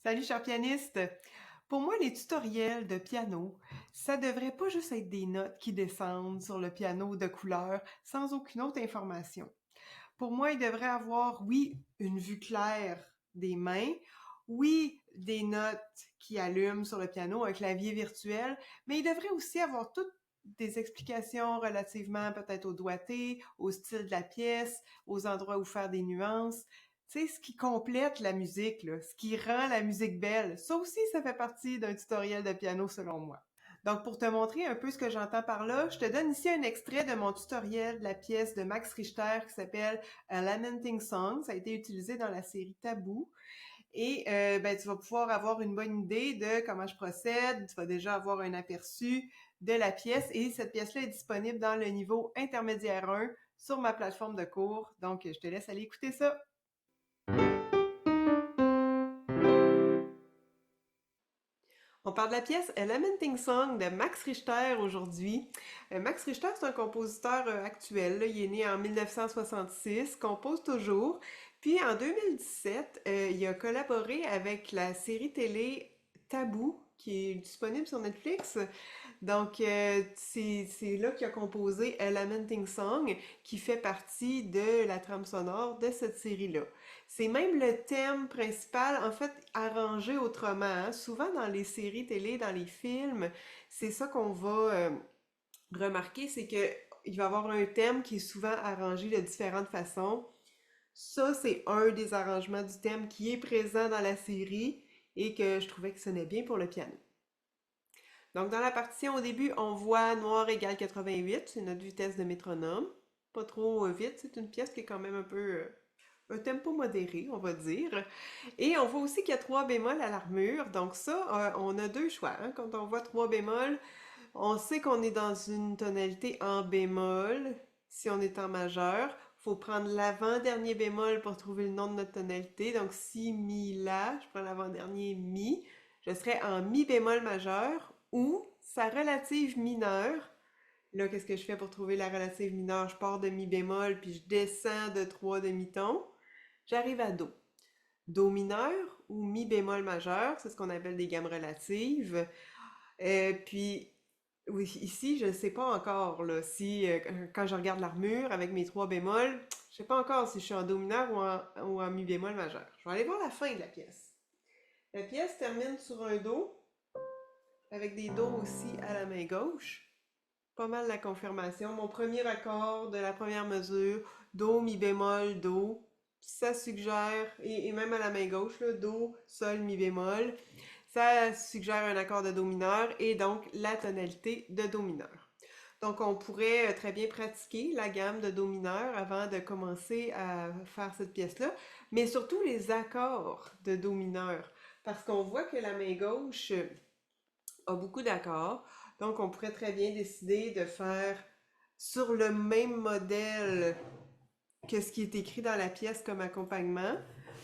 Salut, cher pianiste! Pour moi, les tutoriels de piano, ça devrait pas juste être des notes qui descendent sur le piano de couleur sans aucune autre information. Pour moi, il devrait avoir, oui, une vue claire des mains, oui, des notes qui allument sur le piano, un clavier virtuel, mais il devrait aussi avoir toutes des explications relativement peut-être au doigté, au style de la pièce, aux endroits où faire des nuances. Tu sais, ce qui complète la musique, là, ce qui rend la musique belle. Ça aussi, ça fait partie d'un tutoriel de piano selon moi. Donc, pour te montrer un peu ce que j'entends par là, je te donne ici un extrait de mon tutoriel de la pièce de Max Richter qui s'appelle A Lamenting Song. Ça a été utilisé dans la série Taboo. Et tu vas pouvoir avoir une bonne idée de comment je procède. Tu vas déjà avoir un aperçu de la pièce. Et cette pièce-là est disponible dans le niveau intermédiaire 1 sur ma plateforme de cours. Donc, je te laisse aller écouter ça. On parle de la pièce A Lamenting Song de Max Richter aujourd'hui. Max Richter, c'est un compositeur actuel. Là. Il est né en 1966, compose toujours. Puis en 2017, il a collaboré avec la série télé Taboo, qui est disponible sur Netflix. Donc, c'est là qu'il a composé A Lamenting Song, qui fait partie de la trame sonore de cette série-là. C'est même le thème principal, en fait, arrangé autrement. Hein. Souvent dans les séries télé, dans les films, c'est ça qu'on va remarquer, c'est que il va y avoir un thème qui est souvent arrangé de différentes façons. Ça, c'est un des arrangements du thème qui est présent dans la série et que je trouvais que sonnait bien pour le piano. Donc, dans la partition, au début, on voit noir égale 88, c'est notre vitesse de métronome. Pas trop vite, c'est une pièce qui est quand même un peu un tempo modéré, on va dire. Et on voit aussi qu'il y a 3 bémols à l'armure. Donc ça, on a deux choix. Hein. Quand on voit 3 bémols, on sait qu'on est dans une tonalité en bémol. Si on est en majeur, faut prendre l'avant-dernier bémol pour trouver le nom de notre tonalité. Donc si, mi, la, je prends l'avant-dernier mi. Je serais en mi bémol majeur ou sa relative mineure. Là, qu'est-ce que je fais pour trouver la relative mineure? Je pars de mi bémol puis je descends de 3 demi-tons. J'arrive à do. Do mineur ou mi bémol majeur, c'est ce qu'on appelle des gammes relatives. Puis, oui, ici, je ne sais pas encore là, si, quand je regarde l'armure avec mes 3 bémols, je ne sais pas encore si je suis en do mineur ou en mi bémol majeur. Je vais aller voir la fin de la pièce. La pièce termine sur un do, avec des dos aussi à la main gauche. Pas mal la confirmation. Mon premier accord de la première mesure, do, mi bémol, do, ça suggère, et même à la main gauche, là, do, sol, mi bémol, ça suggère un accord de do mineur et donc la tonalité de do mineur. Donc on pourrait très bien pratiquer la gamme de do mineur avant de commencer à faire cette pièce-là, mais surtout les accords de do mineur, parce qu'on voit que la main gauche a beaucoup d'accords. Donc, on pourrait très bien décider de faire sur le même modèle que ce qui est écrit dans la pièce comme accompagnement.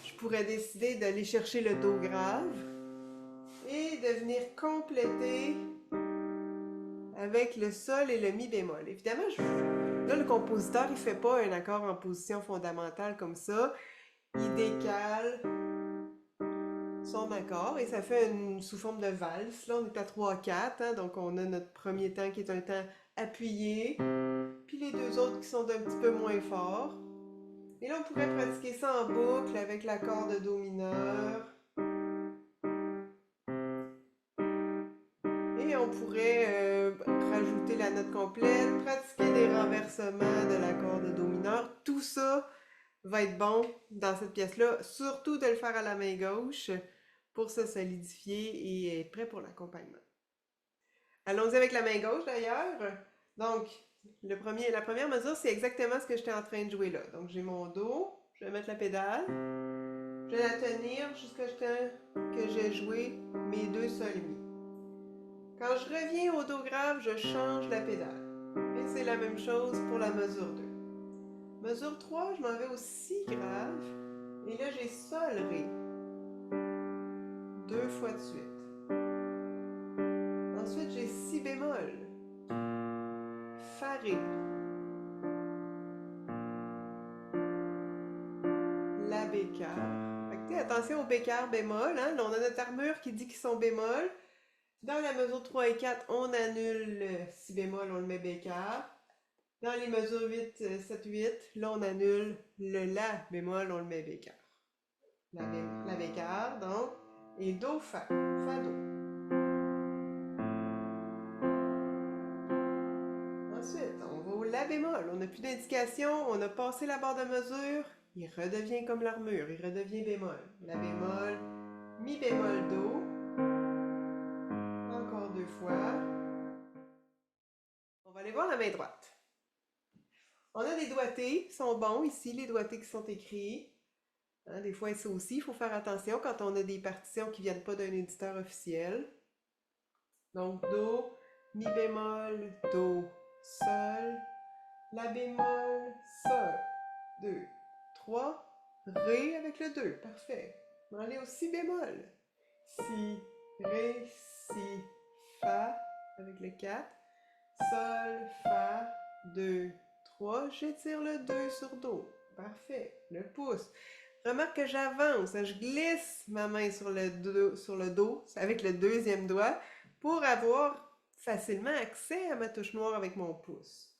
Je pourrais décider d'aller chercher le do grave et de venir compléter avec le sol et le mi bémol. Évidemment, là, le compositeur, il fait pas un accord en position fondamentale comme ça. Il décale son accord et ça fait sous forme de valse. Là, on est à 3-4, hein, donc on a notre premier temps qui est un temps appuyé, puis les deux autres qui sont d'un petit peu moins forts. Et là, on pourrait pratiquer ça en boucle avec l'accord de do mineur. Et on pourrait rajouter la note complète, pratiquer des renversements de l'accord de do mineur. Tout ça va être bon dans cette pièce-là, surtout de le faire à la main gauche pour se solidifier et être prêt pour l'accompagnement. Allons-y avec la main gauche d'ailleurs. Donc, la première mesure, c'est exactement ce que j'étais en train de jouer là. Donc, j'ai mon do, je vais mettre la pédale, je vais la tenir jusqu'à ce que j'ai joué mes deux sols mi. Quand je reviens au do grave, je change la pédale. Et c'est la même chose pour la mesure 2. Mesure 3, je m'en vais au si grave. Et là, j'ai sol ré. 2 fois de suite. Ensuite, j'ai si bémol. Fa ré. La bécard. Fait que attention au bécard bémol, hein. Là, on a notre armure qui dit qu'ils sont bémol. Dans la mesure 3 et 4, on annule le si bémol, on le met bécard. Dans les mesures 8, 7, 8, là, on annule le la bémol, on le met bécard. La bécard, donc, et do, fa, fa, do. Ensuite, on va au la bémol. On n'a plus d'indication, on a passé la barre de mesure, il redevient comme l'armure, il redevient bémol. La bémol, mi bémol, do. Encore deux fois. On va aller voir la main droite. On a des doigtés, ils sont bons ici, les doigtés qui sont écrits. Hein, des fois, ça aussi, il faut faire attention quand on a des partitions qui ne viennent pas d'un éditeur officiel. Donc, do, mi bémol, do, sol, la bémol, sol, 2, 3, ré avec le 2, parfait. On va aller au si bémol. Si, ré, si, fa avec le 4, sol, fa, 2, 3, j'étire le 2 sur do, parfait, le pouce. Remarque que j'avance, je glisse ma main sur le dos avec le deuxième doigt pour avoir facilement accès à ma touche noire avec mon pouce.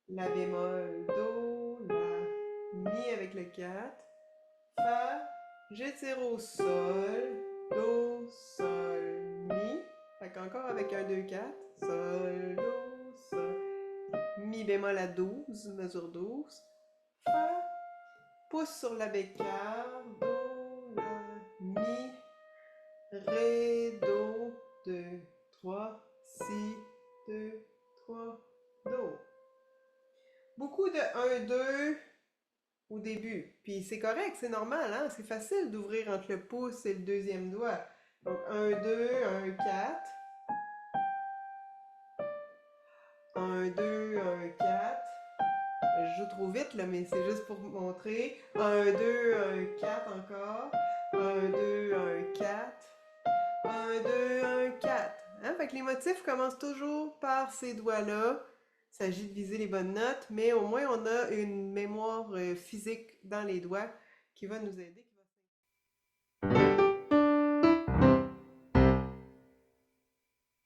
La bémol, do, la, mi avec le 4, fa, j'étire au sol, do, sol, mi, fait qu'encore avec un 2, 4, sol, do, sol, mi bémol à 12, mesure 12, fa, pouce sur la bécard, do, la, mi, ré, do, 2, 3, si, 2, 3, do. Beaucoup de 1, 2 au début. Puis c'est correct, c'est normal, hein? C'est facile d'ouvrir entre le pouce et le deuxième doigt. Donc 1, 2, 1, 4. 1, 2, 1, 4. Je joue trop vite là, mais c'est juste pour vous montrer. 1, 2, 1, 4 encore. 1, 2, 1, 4. 1, 2, 1, 4. Hein? Fait que les motifs commencent toujours par ces doigts-là. Il s'agit de viser les bonnes notes, mais au moins on a une mémoire physique dans les doigts qui va nous aider.